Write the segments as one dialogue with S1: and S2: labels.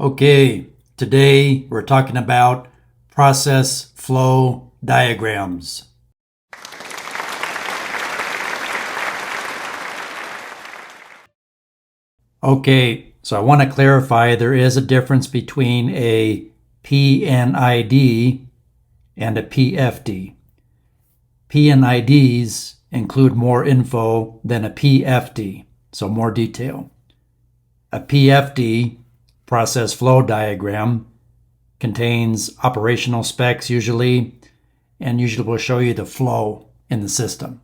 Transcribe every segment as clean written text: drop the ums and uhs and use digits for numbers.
S1: Okay, today we're talking about process flow diagrams. Okay, so I want to clarify there is a difference between a P&ID and a PFD. P&IDs include more info than a PFD, so more detail. A PFD, process flow diagram, contains operational specs usually, and usually will show you the flow in the system.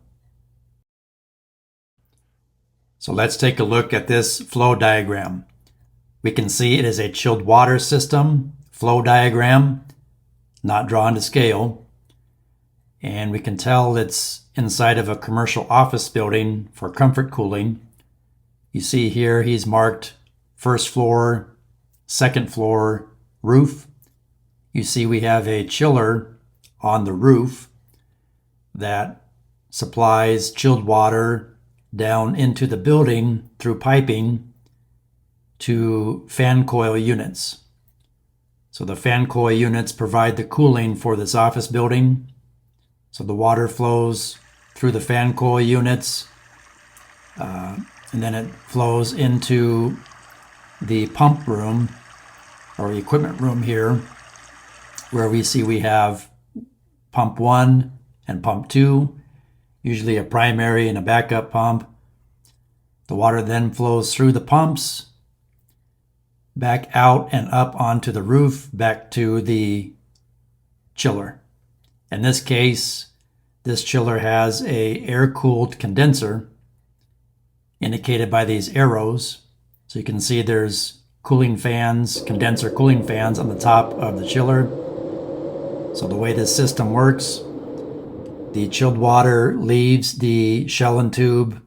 S1: So let's take a look at this flow diagram. We can see it is a chilled water system flow diagram, not drawn to scale. And we can tell it's inside of a commercial office building for comfort cooling. You see here he's marked first floor, second floor, roof. You see we have a chiller on the roof that supplies chilled water down into the building through piping to fan coil units. So the fan coil units provide the cooling for this office building. So the water flows through the fan coil units, and then it flows into the pump room or equipment room here, where we see we have pump 1 and pump 2, usually a primary and a backup pump. The water then flows through the pumps, back out and up onto the roof, back to the chiller. In this case, this chiller has a air-cooled condenser indicated by these arrows. So you can see there's cooling fans, condenser cooling fans on the top of the chiller. So the way this system works, the chilled water leaves the shell and tube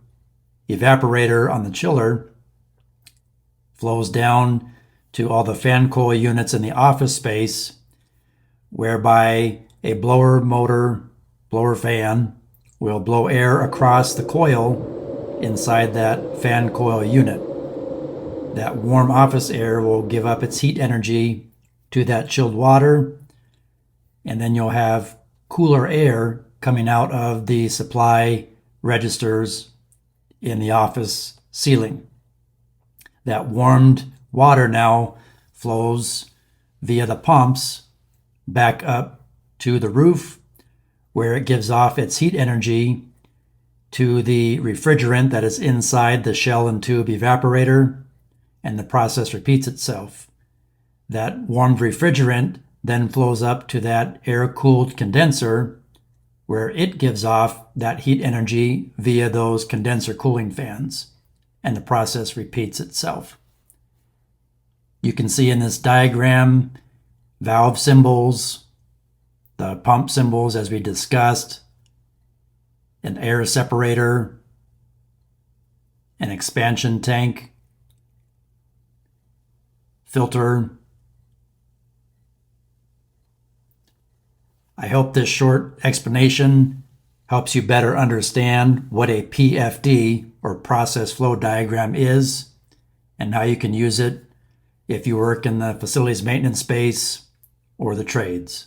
S1: evaporator on the chiller, flows down to all the fan coil units in the office space, whereby a blower motor, blower fan, will blow air across the coil inside that fan coil unit. That warm office air will give up its heat energy to that chilled water, and then you'll have cooler air coming out of the supply registers in the office ceiling. That warmed water now flows via the pumps back up to the roof, where it gives off its heat energy to the refrigerant that is inside the shell and tube evaporator, and the process repeats itself. That warmed refrigerant then flows up to that air-cooled condenser, where it gives off that heat energy via those condenser cooling fans, and the process repeats itself. You can see in this diagram valve symbols, the pump symbols as we discussed, an air separator, an expansion tank, filter. I hope this short explanation helps you better understand what a PFD or process flow diagram is and how you can use it if you work in the facilities maintenance space or the trades.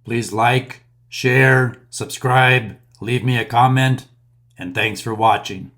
S1: Please like, share, subscribe, leave me a comment, and thanks for watching.